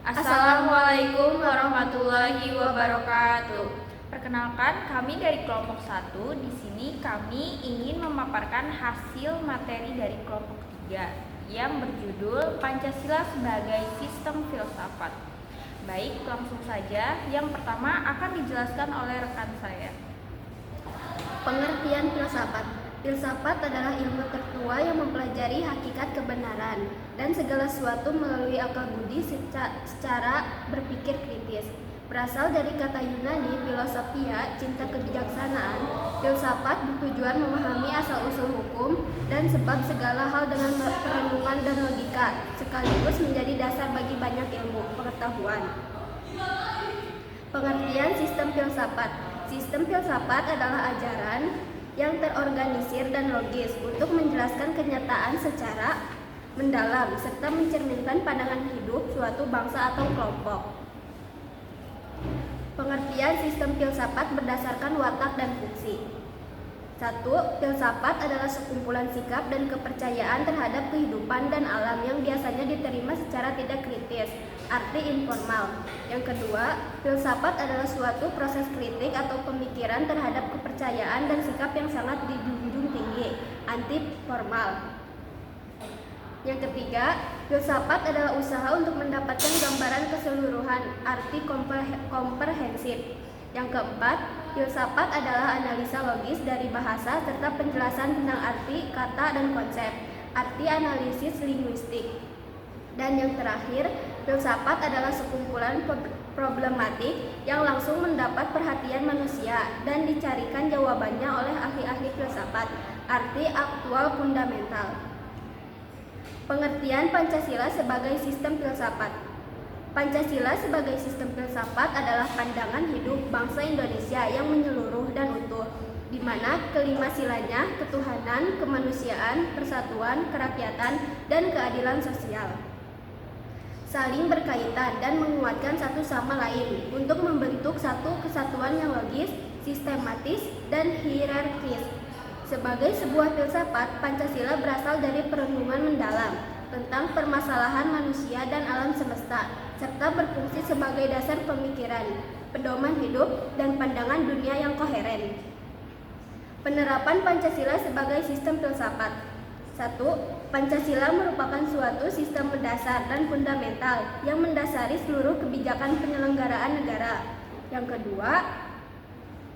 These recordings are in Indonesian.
Assalamualaikum warahmatullahi wabarakatuh. Perkenalkan, kami dari kelompok 1. Di sini kami ingin memaparkan hasil materi dari kelompok 3 yang berjudul Pancasila sebagai Sistem Filsafat. Baik, langsung saja. Yang pertama akan dijelaskan oleh rekan saya. Pengertian filsafat. Filsafat adalah ilmu tertua yang mempelajari hakikat kebenaran dan segala sesuatu melalui akal budi secara berpikir kritis. Berasal dari kata Yunani filosofia, cinta kebijaksanaan. Filsafat bertujuan memahami asal-usul hukum dan sebab segala hal dengan perenungan dan logika, sekaligus menjadi dasar bagi banyak ilmu pengetahuan. Pengertian sistem filsafat. Sistem filsafat adalah ajaran yang terorganisir dan logis untuk menjelaskan kenyataan secara mendalam serta mencerminkan pandangan hidup suatu bangsa atau kelompok. Pengertian sistem filsafat berdasarkan watak dan fungsi. 1. Filsafat adalah sekumpulan sikap dan kepercayaan terhadap kehidupan dan alam yang biasanya diterima secara tidak kritis, arti informal. Yang kedua, filsafat adalah suatu proses kritik atau pemikiran terhadap kepercayaan dan sikap yang sangat dijunjung tinggi, anti formal. Yang ketiga, filsafat adalah usaha untuk mendapatkan gambaran keseluruhan, arti komprehensif. Yang keempat, filsafat adalah analisa logis dari bahasa serta penjelasan tentang arti, kata, dan konsep, arti analisis linguistik. Dan yang terakhir, filsafat adalah sekumpulan problematik yang langsung mendapat perhatian manusia dan dicarikan jawabannya oleh ahli-ahli filsafat, arti aktual fundamental. Pengertian Pancasila sebagai sistem filsafat. Pancasila sebagai sistem filsafat adalah pandangan hidup bangsa Indonesia yang menyeluruh dan utuh, di mana kelima silanya ketuhanan, kemanusiaan, persatuan, kerakyatan, dan keadilan sosial saling berkaitan dan menguatkan satu sama lain untuk membentuk satu kesatuan yang logis, sistematis, dan hierarkis. Sebagai sebuah filsafat, Pancasila berasal dari perenungan mendalam tentang permasalahan manusia dan alam semesta, serta berfungsi sebagai dasar pemikiran, pedoman hidup, dan pandangan dunia yang koheren. Penerapan Pancasila sebagai sistem filsafat. 1. Pancasila merupakan suatu sistem mendasar dan fundamental yang mendasari seluruh kebijakan penyelenggaraan negara. Yang kedua,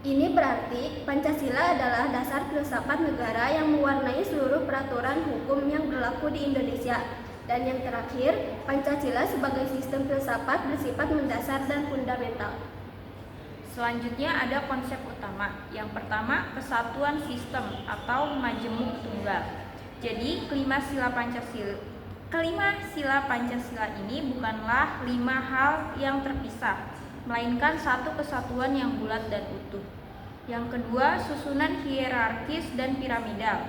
ini berarti Pancasila adalah dasar filsafat negara yang mewarnai seluruh peraturan hukum yang berlaku di Indonesia. Dan yang terakhir, Pancasila sebagai sistem filsafat bersifat mendasar dan fundamental. Selanjutnya ada konsep utama. Yang pertama, kesatuan sistem atau majemuk tunggal. Jadi, kelima sila Pancasila ini bukanlah 5 hal yang terpisah, melainkan satu kesatuan yang bulat dan utuh. Yang kedua, susunan hierarkis dan piramidal.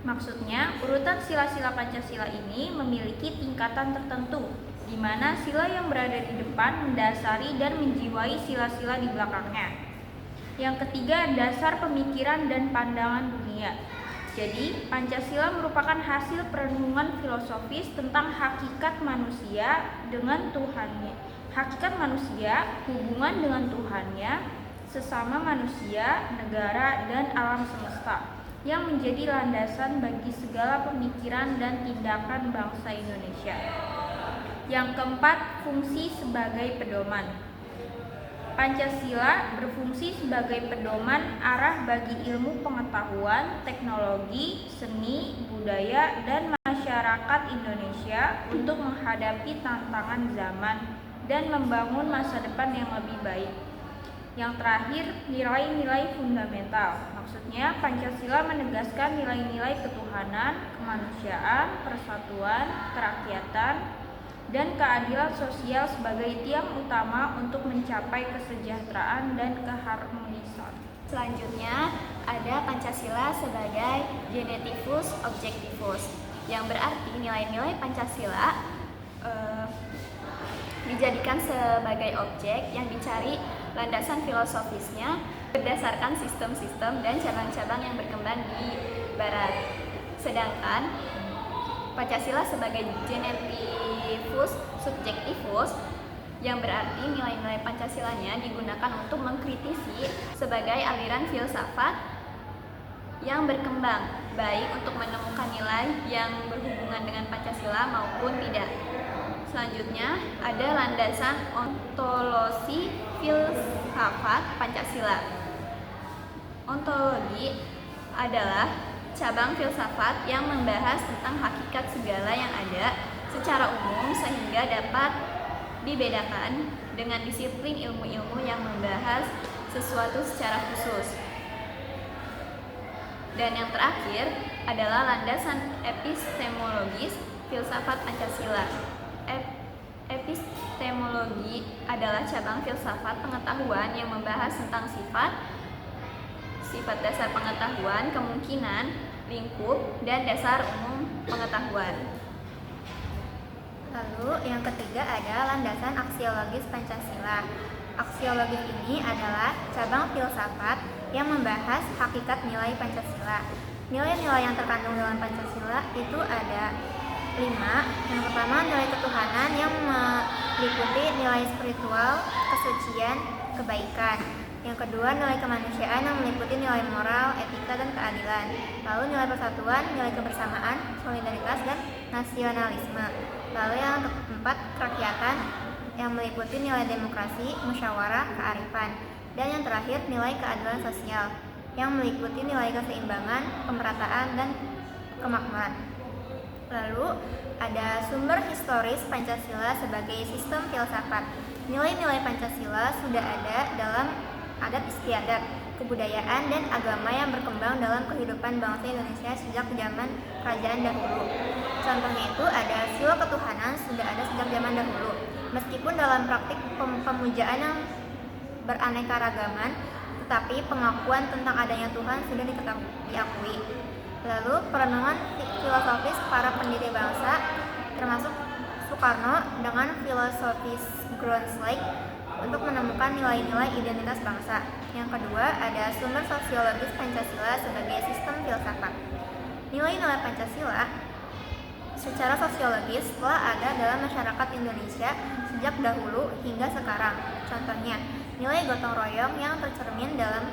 Maksudnya, urutan sila-sila Pancasila ini memiliki tingkatan tertentu, di mana sila yang berada di depan mendasari dan menjiwai sila-sila di belakangnya. Yang ketiga, dasar pemikiran dan pandangan dunia. Jadi, Pancasila merupakan hasil perenungan filosofis tentang hakikat manusia dengan Tuhannya. Hakikat manusia, hubungan dengan Tuhannya, sesama manusia, negara, dan alam semesta, yang menjadi landasan bagi segala pemikiran dan tindakan bangsa Indonesia. Yang keempat, fungsi sebagai pedoman. Pancasila berfungsi sebagai pedoman arah bagi ilmu pengetahuan, teknologi, seni, budaya, dan masyarakat Indonesia untuk menghadapi tantangan zaman dan membangun masa depan yang lebih baik. Yang terakhir, nilai-nilai fundamental. Maksudnya, Pancasila menegaskan nilai-nilai ketuhanan, kemanusiaan, persatuan, kerakyatan, dan keadilan sosial sebagai tiang utama untuk mencapai kesejahteraan dan keharmonisan. Selanjutnya, ada Pancasila sebagai genetivus objectivus, yang berarti nilai-nilai Pancasila dijadikan sebagai objek yang dicari landasan filosofisnya berdasarkan sistem-sistem dan cabang-cabang yang berkembang di Barat. Sedangkan Pancasila sebagai genetivus subjektivus yang berarti nilai-nilai Pancasilanya digunakan untuk mengkritisi sebagai aliran filsafat yang berkembang, baik untuk menemukan nilai yang berhubungan dengan Pancasila maupun tidak. Selanjutnya, ada landasan ontologi filsafat Pancasila. Ontologi adalah cabang filsafat yang membahas tentang hakikat segala yang ada secara umum sehingga dapat dibedakan dengan disiplin ilmu-ilmu yang membahas sesuatu secara khusus. Dan yang terakhir adalah landasan epistemologis filsafat Pancasila. Epistemologi adalah cabang filsafat pengetahuan yang membahas tentang sifat dasar pengetahuan, kemungkinan, lingkup, dan dasar umum pengetahuan. Lalu yang ketiga ada landasan aksiologis Pancasila. Aksiologis ini adalah cabang filsafat yang membahas hakikat nilai Pancasila. Nilai-nilai yang terkandung dalam Pancasila itu ada 5. Yang pertama nilai ketuhanan yang meliputi nilai spiritual, kesucian, kebaikan. Yang kedua nilai kemanusiaan yang meliputi nilai moral, etika, dan keadilan. Lalu nilai persatuan, nilai kebersamaan, solidaritas, dan nasionalisme. Lalu yang keempat kerakyatan yang meliputi nilai demokrasi, musyawarah, kearifan. Dan yang terakhir nilai keadilan sosial yang meliputi nilai keseimbangan, pemerataan, dan kemakmuran. Lalu ada sumber historis Pancasila sebagai sistem filsafat. Nilai-nilai Pancasila sudah ada dalam adat istiadat, kebudayaan, dan agama yang berkembang dalam kehidupan bangsa Indonesia sejak zaman kerajaan dahulu. Contohnya itu ada sila ketuhanan sudah ada sejak zaman dahulu. Meskipun dalam praktik pemujaan yang beraneka-ragaman, tetapi pengakuan tentang adanya Tuhan sudah diakui. Lalu perenungan filosofis para pendiri bangsa, termasuk Soekarno dengan filosofis Groundslike untuk menemukan nilai-nilai identitas bangsa. Yang kedua, ada sumber sosiologis Pancasila sebagai sistem filsafat. Nilai-nilai Pancasila secara sosiologis telah ada dalam masyarakat Indonesia sejak dahulu hingga sekarang. Contohnya, nilai gotong royong yang tercermin dalam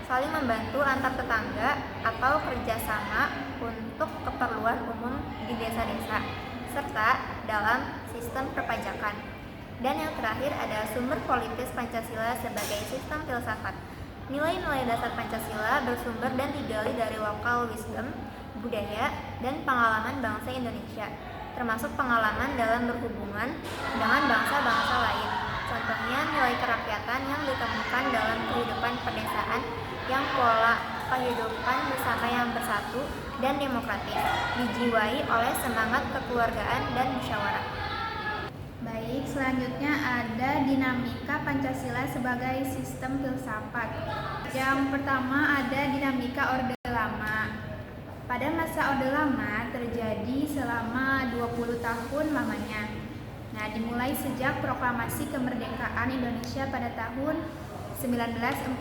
saling membantu antar tetangga atau kerjasama untuk keperluan umum di desa-desa, serta dalam sistem perpajakan. Dan yang terakhir ada sumber politis Pancasila sebagai sistem filsafat. Nilai-nilai dasar Pancasila bersumber dan digali dari lokal wisdom, budaya, dan pengalaman bangsa Indonesia, termasuk pengalaman dalam berhubungan dengan bangsa-bangsa lain. Contohnya nilai kerakyatan yang ditemukan dalam kehidupan pedesaan yang pola kehidupan bersama yang bersatu dan demokratis, dijiwai oleh semangat kekeluargaan dan musyawarah. Baik, selanjutnya ada dinamika Pancasila sebagai sistem filsafat. Yang pertama ada dinamika Orde Lama. Pada masa Orde Lama terjadi selama 20 tahun lamanya. Nah, dimulai sejak proklamasi kemerdekaan Indonesia pada tahun 1945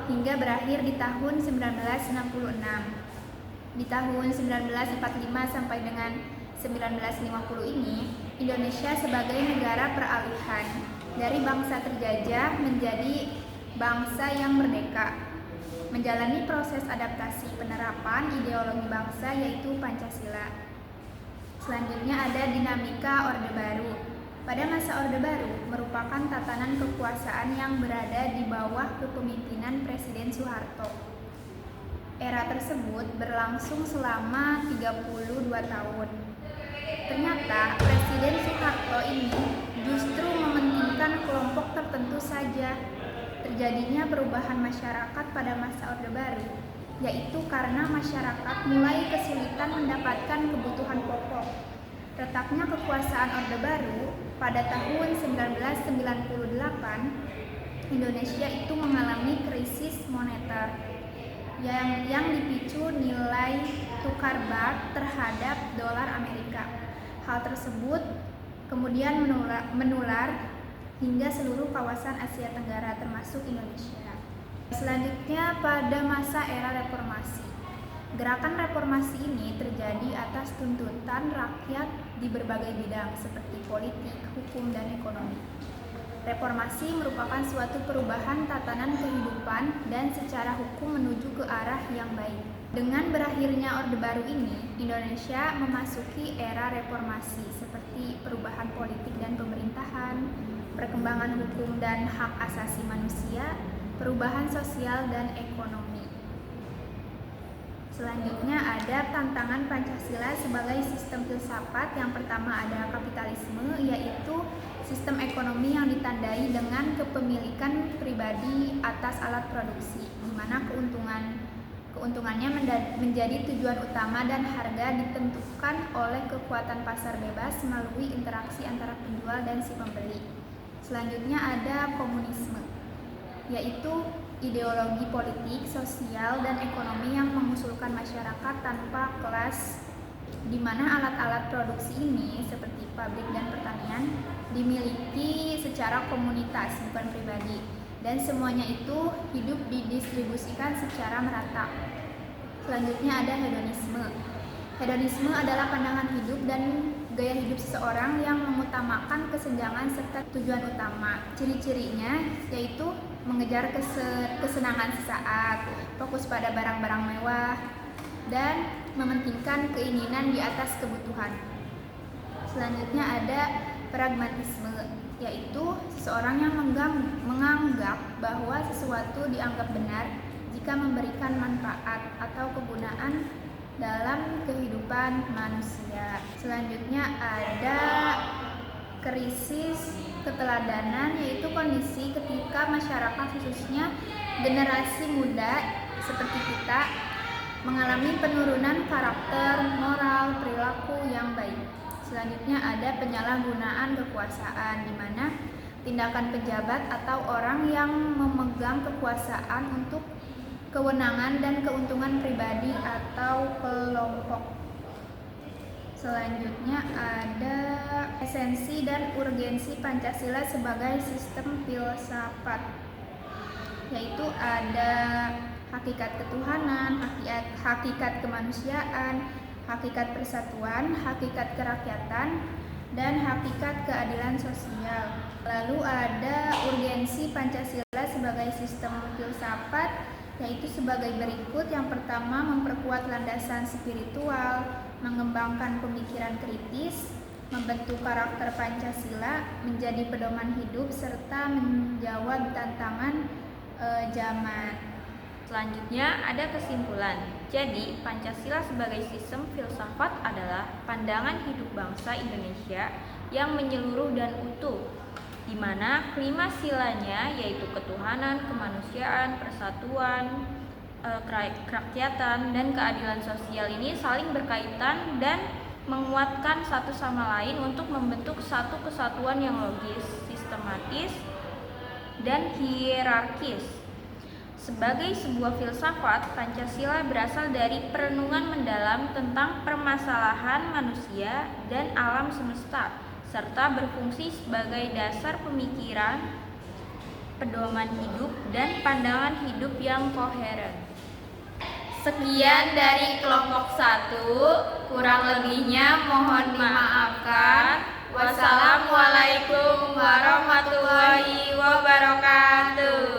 hingga berakhir di tahun 1966. Di tahun 1945 sampai dengan 1950 ini, Indonesia sebagai negara peralihan dari bangsa terjajah menjadi bangsa yang merdeka, menjalani proses adaptasi penerapan ideologi bangsa yaitu Pancasila. Selanjutnya ada dinamika Orde Baru. Pada masa Orde Baru merupakan tatanan kekuasaan yang berada di bawah kepemimpinan Presiden Soeharto. Era tersebut berlangsung selama 32 tahun. Ternyata Presiden Soeharto ini justru mementingkan kelompok tertentu saja. Terjadinya perubahan masyarakat pada masa Orde Baru, yaitu karena masyarakat mulai kesulitan mendapatkan kebutuhan pokok. Retaknya kekuasaan Orde Baru pada tahun 1998, Indonesia itu mengalami krisis moneter yang dipicu nilai tukar BART terhadap dolar Amerika. Hal tersebut kemudian menular hingga seluruh kawasan Asia Tenggara termasuk Indonesia. Selanjutnya pada masa era reformasi. Gerakan reformasi ini terjadi atas tuntutan rakyat di berbagai bidang seperti politik, hukum, dan ekonomi. Reformasi merupakan suatu perubahan tatanan kehidupan dan secara hukum menuju ke arah yang baik. Dengan berakhirnya Orde Baru ini, Indonesia memasuki era reformasi seperti perubahan politik dan pemerintahan, perkembangan hukum dan hak asasi manusia, perubahan sosial dan ekonomi. Selanjutnya ada tantangan Pancasila sebagai sistem filsafat. Yang pertama ada kapitalisme, yaitu sistem ekonomi yang ditandai dengan kepemilikan pribadi atas alat produksi, di mana keuntungannya menjadi tujuan utama dan harga ditentukan oleh kekuatan pasar bebas melalui interaksi antara penjual dan si pembeli. Selanjutnya ada komunisme, yaitu ideologi politik, sosial, dan ekonomi yang mengusulkan masyarakat tanpa kelas, di mana alat-alat produksi ini seperti pabrik dan pertanian dimiliki secara komunitas, bukan pribadi, dan semuanya itu hidup didistribusikan secara merata. Selanjutnya ada hedonisme. Hedonisme adalah pandangan hidup dan gaya hidup seseorang yang mengutamakan kesenjangan serta tujuan utama. Ciri-cirinya yaitu mengejar kesenangan sesaat, fokus pada barang-barang mewah, dan mementingkan keinginan di atas kebutuhan. Selanjutnya ada pragmatisme, yaitu seseorang yang menganggap bahwa sesuatu dianggap benar jika memberikan manfaat atau kegunaan dalam kehidupan manusia. Selanjutnya ada krisis keteladanan, yaitu kondisi ketika masyarakat khususnya generasi muda seperti kita mengalami penurunan karakter, moral, perilaku yang baik. Selanjutnya ada penyalahgunaan kekuasaan, di mana tindakan pejabat atau orang yang memegang kekuasaan untuk kewenangan dan keuntungan pribadi atau kelompok. Selanjutnya ada esensi dan urgensi Pancasila sebagai sistem filsafat, yaitu ada hakikat ketuhanan, hakikat kemanusiaan, hakikat persatuan, hakikat kerakyatan, dan hakikat keadilan sosial. Lalu ada urgensi Pancasila sebagai sistem filsafat, yaitu sebagai berikut. Yang pertama, memperkuat landasan spiritual, mengembangkan pemikiran kritis, membentuk karakter Pancasila menjadi pedoman hidup, serta menjawab tantangan zaman. Selanjutnya ada kesimpulan. Jadi, Pancasila sebagai sistem filsafat adalah pandangan hidup bangsa Indonesia yang menyeluruh dan utuh, di mana kelima silanya yaitu ketuhanan, kemanusiaan, persatuan, kerakyatan, dan keadilan sosial ini saling berkaitan dan menguatkan satu sama lain untuk membentuk satu kesatuan yang logis, sistematis, dan hierarkis. Sebagai sebuah filsafat, Pancasila berasal dari perenungan mendalam tentang permasalahan manusia dan alam semesta, serta berfungsi sebagai dasar pemikiran, pedoman hidup, dan pandangan hidup yang koheren. Sekian dari kelompok 1, kurang lebihnya mohon dimaafkan. Wassalamualaikum warahmatullahi wabarakatuh.